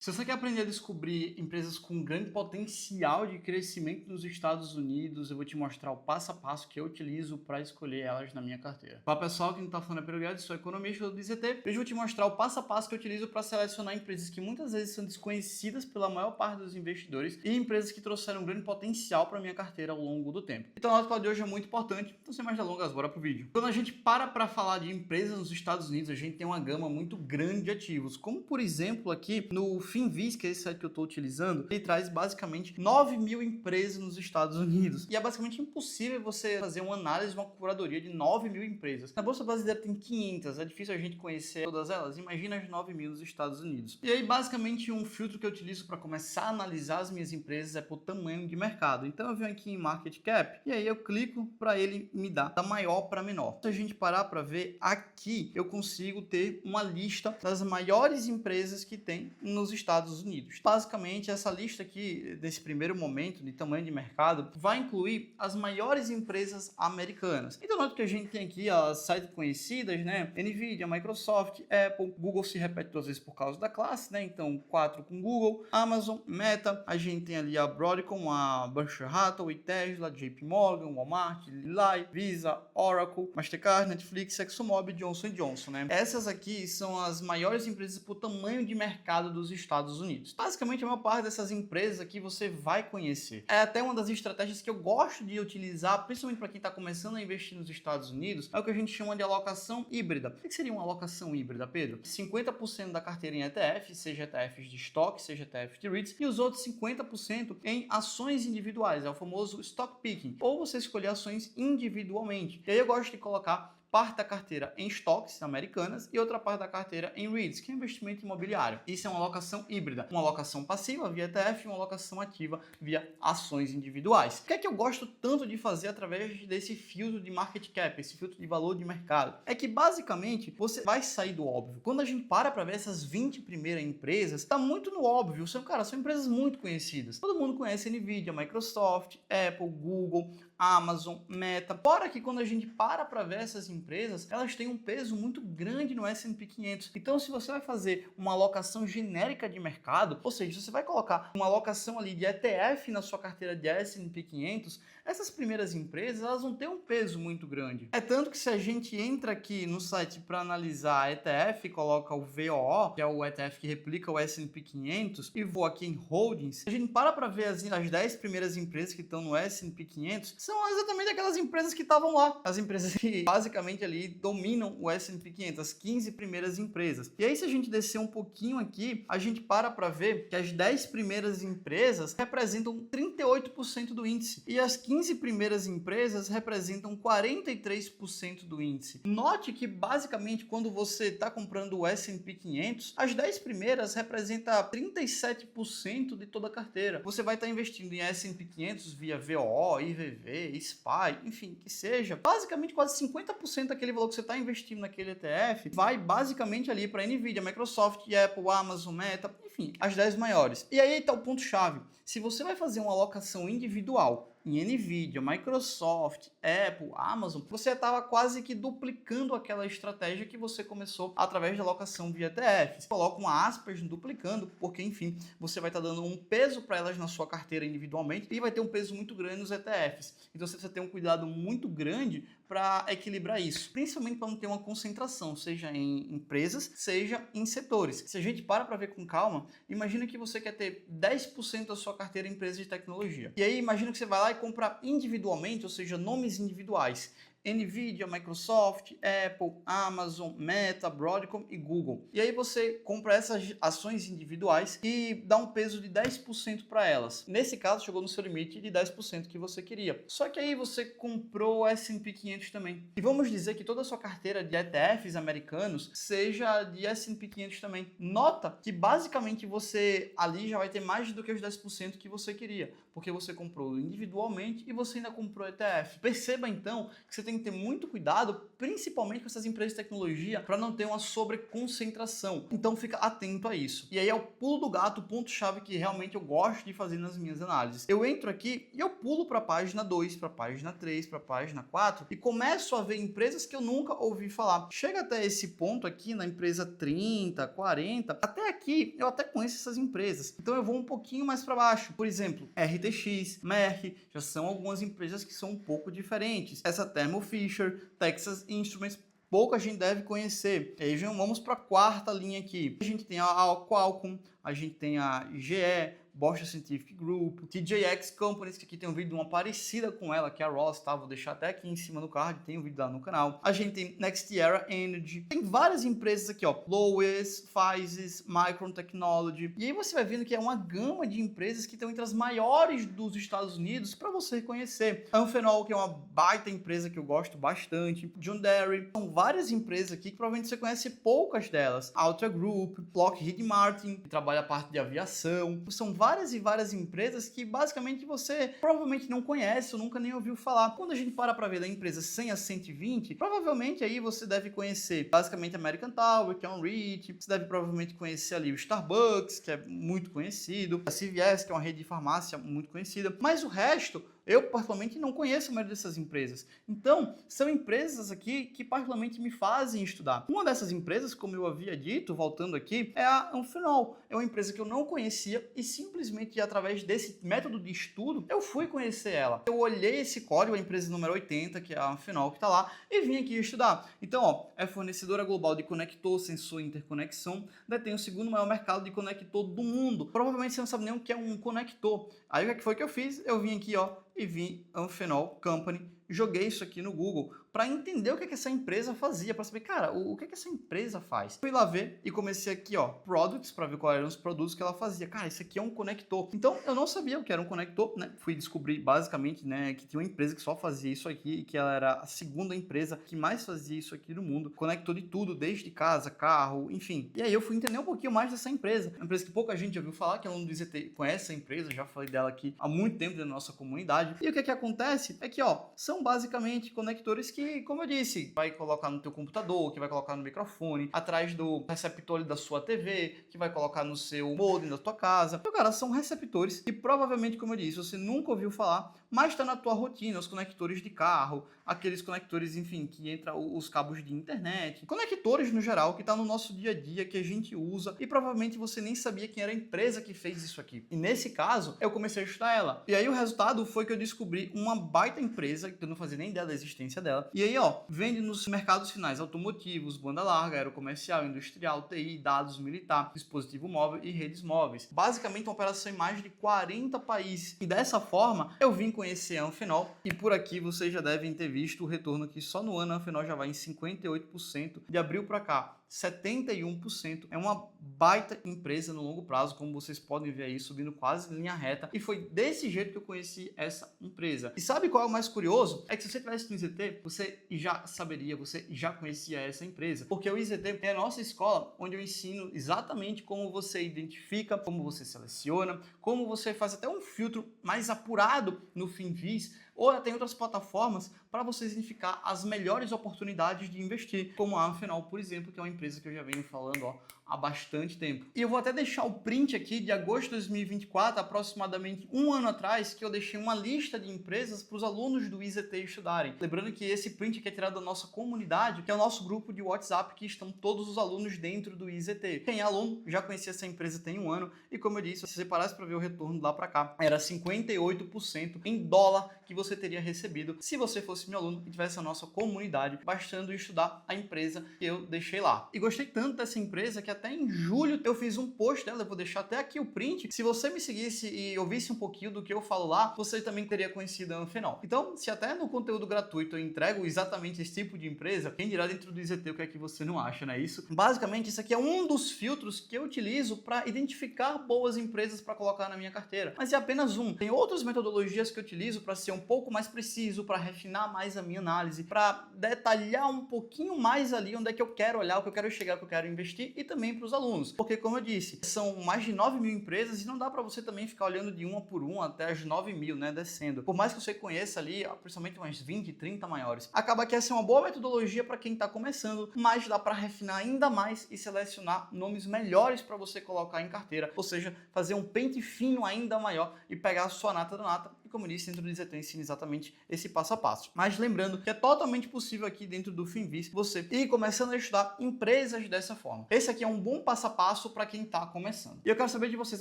Se você quer aprender a descobrir empresas com grande potencial de crescimento nos Estados Unidos, eu vou te mostrar o passo a passo que eu utilizo para escolher elas na minha carteira. Fala pessoal, que não está falando é Pedro Guedes, sou economista do DZT. Hoje eu vou te mostrar o passo a passo que eu utilizo para selecionar empresas que muitas vezes são desconhecidas pela maior parte dos investidores e empresas que trouxeram um grande potencial para minha carteira ao longo do tempo. Então a aula de hoje é muito importante, então sem mais delongas, bora pro vídeo. Quando a gente para falar de empresas nos Estados Unidos, a gente tem uma gama muito grande de ativos, como por exemplo aqui no Finviz, que é esse site que eu estou utilizando, ele traz basicamente 9.000 empresas nos Estados Unidos. E é basicamente impossível você fazer uma análise, uma curadoria de 9.000 empresas. Na Bolsa Brasileira tem 500, é difícil a gente conhecer todas elas. Imagina as 9.000 nos Estados Unidos. E aí, basicamente, um filtro que eu utilizo para começar a analisar as minhas empresas é por tamanho de mercado. Então eu venho aqui em Market Cap e aí eu clico para ele me dar da maior para menor. Se a gente parar para ver aqui, eu consigo ter uma lista das maiores empresas que tem nos Estados Unidos. Basicamente, essa lista aqui, desse primeiro momento de tamanho de mercado, vai incluir as maiores empresas americanas. Então, nota que a gente tem aqui as sites conhecidas, né? Nvidia, Microsoft, Apple, Google se repete duas vezes por causa da classe, né? Então, 4 com Google, Amazon, Meta, a gente tem ali a Broadcom, a Berkshire Hathaway, Tesla, JP Morgan, Walmart, Lilly, Visa, Oracle, Mastercard, Netflix, ExxonMobil, Johnson & Johnson, né? Essas aqui são as maiores empresas por tamanho de mercado dos Estados Unidos. Basicamente, a maior parte dessas empresas aqui você vai conhecer. É até uma das estratégias que eu gosto de utilizar, principalmente para quem está começando a investir nos Estados Unidos, é o que a gente chama de alocação híbrida. O que seria uma alocação híbrida, Pedro? 50% da carteira em ETF, seja ETFs de estoque, seja ETFs de REITs, e os outros 50% em ações individuais, é o famoso stock picking, ou você escolher ações individualmente. E aí eu gosto de colocar parte da carteira em estoques americanas e outra parte da carteira em REITs, que é investimento imobiliário. Isso é uma alocação híbrida, uma alocação passiva via ETF e uma alocação ativa via ações individuais. O que é que eu gosto tanto de fazer através desse filtro de market cap, esse filtro de valor de mercado? É que basicamente você vai sair do óbvio. Quando a gente para ver essas 20 primeiras empresas, tá muito no óbvio. São empresas muito conhecidas. Todo mundo conhece Nvidia, Microsoft, Apple, Google, Amazon, Meta. Fora que quando a gente para ver essas empresas, elas têm um peso muito grande no S&P 500. Então, se você vai fazer uma alocação genérica de mercado, ou seja, você vai colocar uma alocação ali de ETF na sua carteira de S&P 500, essas primeiras empresas, elas vão ter um peso muito grande. É tanto que se a gente entra aqui no site para analisar a ETF e coloca o VOO, que é o ETF que replica o S&P 500, e vou aqui em Holdings, a gente para ver as 10 primeiras empresas que estão no S&P 500, são exatamente aquelas empresas que estavam lá. As empresas que basicamente ali dominam o S&P 500, as 15 primeiras empresas. E aí se a gente descer um pouquinho aqui, a gente para ver que as 10 primeiras empresas representam 38% do índice. E as 15 primeiras empresas representam 43% do índice. Note que basicamente quando você está comprando o S&P 500, as 10 primeiras representam 37% de toda a carteira. Você vai estar investindo em S&P 500 via VOO, IVV, SPY, enfim, que seja, basicamente quase 50% daquele valor que você está investindo naquele ETF vai basicamente ali para Nvidia, Microsoft, Apple, Amazon, Meta, enfim, as 10 maiores. E aí está o ponto-chave. Se você vai fazer uma alocação individual em Nvidia, Microsoft, Apple, Amazon, você estava quase que duplicando aquela estratégia que você começou através da alocação via ETFs. Coloca uma aspas duplicando, porque enfim, você vai estar dando um peso para elas na sua carteira individualmente e vai ter um peso muito grande nos ETFs. Então você precisa ter um cuidado muito grande para equilibrar isso, principalmente para não ter uma concentração, seja em empresas, seja em setores. Se a gente para ver com calma, imagina que você quer ter 10% da sua carteira em empresas de tecnologia. E aí imagina que você vai lá e compra individualmente, ou seja, nomes individuais. Nvidia, Microsoft, Apple, Amazon, Meta, Broadcom e Google. E aí você compra essas ações individuais e dá um peso de 10% para elas. Nesse caso, chegou no seu limite de 10% que você queria. Só que aí você comprou o S&P 500 também. E vamos dizer que toda a sua carteira de ETFs americanos seja de S&P 500 também. Nota que basicamente você ali já vai ter mais do que os 10% que você queria, porque você comprou individualmente e você ainda comprou ETF. Perceba então que você tem tem que ter muito cuidado, principalmente com essas empresas de tecnologia, para não ter uma sobreconcentração. Então fica atento a isso. E aí é o pulo do gato, o ponto-chave que realmente eu gosto de fazer nas minhas análises. Eu entro aqui e eu pulo para a página 2, para a página 3, para a página 4 e começo a ver empresas que eu nunca ouvi falar. Chega até esse ponto aqui na empresa 30, 40, até aqui eu até conheço essas empresas. Então eu vou um pouquinho mais para baixo. Por exemplo, RTX, Merck, já são algumas empresas que são um pouco diferentes. Essa Thermo Fisher, Texas Instruments, pouca gente deve conhecer. E aí vamos para a quarta linha aqui. A gente tem a Qualcomm, a gente tem a GE, Boston Scientific Group, TJX Companies, que aqui tem um vídeo de uma parecida com ela, que é a Ross, tá? Vou deixar até aqui em cima no card, tem um vídeo lá no canal. A gente tem NextEra Energy, tem várias empresas aqui, ó, Lowe's, Pfizer, Micron Technology, e aí você vai vendo que é uma gama de empresas que estão entre as maiores dos Estados Unidos para você conhecer. Amphenol, que é uma baita empresa que eu gosto bastante, John Deere, são várias empresas aqui que provavelmente você conhece poucas delas. Altra Group, Lockheed Martin, que trabalha a parte de aviação, são várias e várias empresas que basicamente você provavelmente não conhece ou nunca nem ouviu falar. Quando a gente para ver da empresa 100 a 120, provavelmente aí você deve conhecer basicamente American Tower, que é um REIT, você deve provavelmente conhecer ali o Starbucks, que é muito conhecido, a CVS, que é uma rede de farmácia muito conhecida, mas o resto eu, particularmente, não conheço a maioria dessas empresas. Então, são empresas aqui que, particularmente, me fazem estudar. Uma dessas empresas, como eu havia dito, voltando aqui, é a Amphenol. É uma empresa que eu não conhecia e, simplesmente, através desse método de estudo, eu fui conhecer ela. Eu olhei esse código, a empresa número 80, que é a Amphenol, que está lá, e vim aqui estudar. Então, ó, é fornecedora global de conector, sensor e interconexão, detém o segundo maior mercado de conector do mundo. Provavelmente você não sabe nem o que é um conector. Aí, o que foi que eu fiz? Eu vim aqui, ó, e vim Amphenol Company, joguei isso aqui no Google para entender o que essa empresa fazia, para saber, cara, o que essa empresa faz. Fui lá ver e comecei aqui, ó, products, para ver quais eram os produtos que ela fazia. Cara, isso aqui é um conector. Então, eu não sabia o que era um conector, né? Fui descobrir, basicamente, né, que tinha uma empresa que só fazia isso aqui e que ela era a segunda empresa que mais fazia isso aqui no mundo. Conector de tudo, desde casa, carro, enfim. E aí eu fui entender um pouquinho mais dessa empresa. Uma empresa que pouca gente já ouviu falar, que é um do IZT, conhece essa empresa, já falei dela aqui há muito tempo na nossa comunidade. E o que acontece é que, ó, são basicamente conectores que, como eu disse, vai colocar no teu computador, que vai colocar no microfone, atrás do receptor da sua TV, que vai colocar no seu modem da tua casa. Então, cara, são receptores que provavelmente, como eu disse, você nunca ouviu falar, mas está na tua rotina, os conectores de carro, aqueles conectores, enfim, que entra os cabos de internet, conectores no geral, que está no nosso dia a dia, que a gente usa, e provavelmente você nem sabia quem era a empresa que fez isso aqui. E nesse caso, eu comecei a estudar ela. E aí o resultado foi que eu descobri uma baita empresa, que eu não fazia nem ideia da existência dela, e aí, ó, vende nos mercados finais automotivos, banda larga, aerocomercial, industrial, TI, dados militar, dispositivo móvel e redes móveis. Basicamente, uma operação em mais de 40 países. E dessa forma, eu vim conhecer a Amphenol, e por aqui vocês já devem ter visto o retorno que só no ano a Amphenol já vai em 58%, de abril para cá 71%. É uma baita empresa no longo prazo, como vocês podem ver aí, subindo quase em linha reta. E foi desse jeito que eu conheci essa empresa. E sabe qual é o mais curioso? É que se você tivesse no IZT, você já saberia, você já conhecia essa empresa. Porque o IZT é a nossa escola, onde eu ensino exatamente como você identifica, como você seleciona, como você faz até um filtro mais apurado no FinViz, ou até em outras plataformas, para você identificar as melhores oportunidades de investir, como a Amphenol, por exemplo, que é uma empresa que eu já venho falando, ó, há bastante tempo. E eu vou até deixar o print aqui de agosto de 2024, aproximadamente um ano atrás, que eu deixei uma lista de empresas para os alunos do IZT estudarem. Lembrando que esse print aqui é tirado da nossa comunidade, que é o nosso grupo de WhatsApp, que estão todos os alunos dentro do IZT. Quem é aluno já conhecia essa empresa tem um ano, e como eu disse, se você parasse para ver o retorno lá para cá, era 58% em dólar que você teria recebido se você fosse meu aluno e tivesse a nossa comunidade, bastando estudar a empresa que eu deixei lá. E gostei tanto dessa empresa que até em julho eu fiz um post dela, eu vou deixar até aqui o print. Se você me seguisse e ouvisse um pouquinho do que eu falo lá, você também teria conhecido a Amphenol. Então, se até no conteúdo gratuito eu entrego exatamente esse tipo de empresa, quem dirá dentro do IZT o que é que você não acha, não é isso? Basicamente, isso aqui é um dos filtros que eu utilizo para identificar boas empresas para colocar na minha carteira. Mas é apenas um. Tem outras metodologias que eu utilizo para ser um pouco mais preciso, para refinar mais a minha análise, para detalhar um pouquinho mais ali onde é que eu quero olhar, o que eu quero chegar, o que eu quero investir, e também para os alunos. Porque, como eu disse, são mais de 9 mil empresas e não dá para você também ficar olhando de uma por uma até as 9 mil, né, descendo. Por mais que você conheça ali, principalmente umas 20, 30 maiores. Acaba que essa é uma boa metodologia para quem está começando, mas dá para refinar ainda mais e selecionar nomes melhores para você colocar em carteira, ou seja, fazer um pente fino ainda maior e pegar a sua nata da nata. E como eu disse, dentro do IZT ensina exatamente esse passo a passo. Mas lembrando que é totalmente possível aqui dentro do Finviz você ir começando a estudar empresas dessa forma. Esse aqui é um bom passo a passo para quem está começando. E eu quero saber de vocês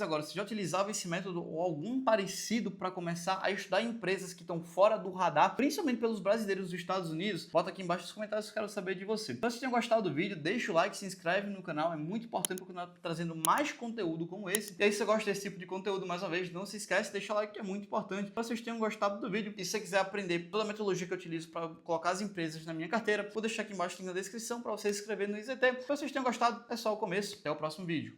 agora, se já utilizavam esse método ou algum parecido para começar a estudar empresas que estão fora do radar, principalmente pelos brasileiros dos Estados Unidos. Bota aqui embaixo nos comentários que eu quero saber de você. Então, se tenham gostado do vídeo, deixa o like, se inscreve no canal, é muito importante porque nós estamos trazendo mais conteúdo como esse. E aí, se você gosta desse tipo de conteúdo, mais uma vez, não se esquece, deixa o like que é muito importante. Espero que vocês tenham gostado do vídeo. E se você quiser aprender toda a metodologia que eu utilizo para colocar as empresas na minha carteira, vou deixar aqui embaixo o link na descrição para você se inscrever no IZT. Se vocês tenham gostado, é só o começo. Até o próximo vídeo.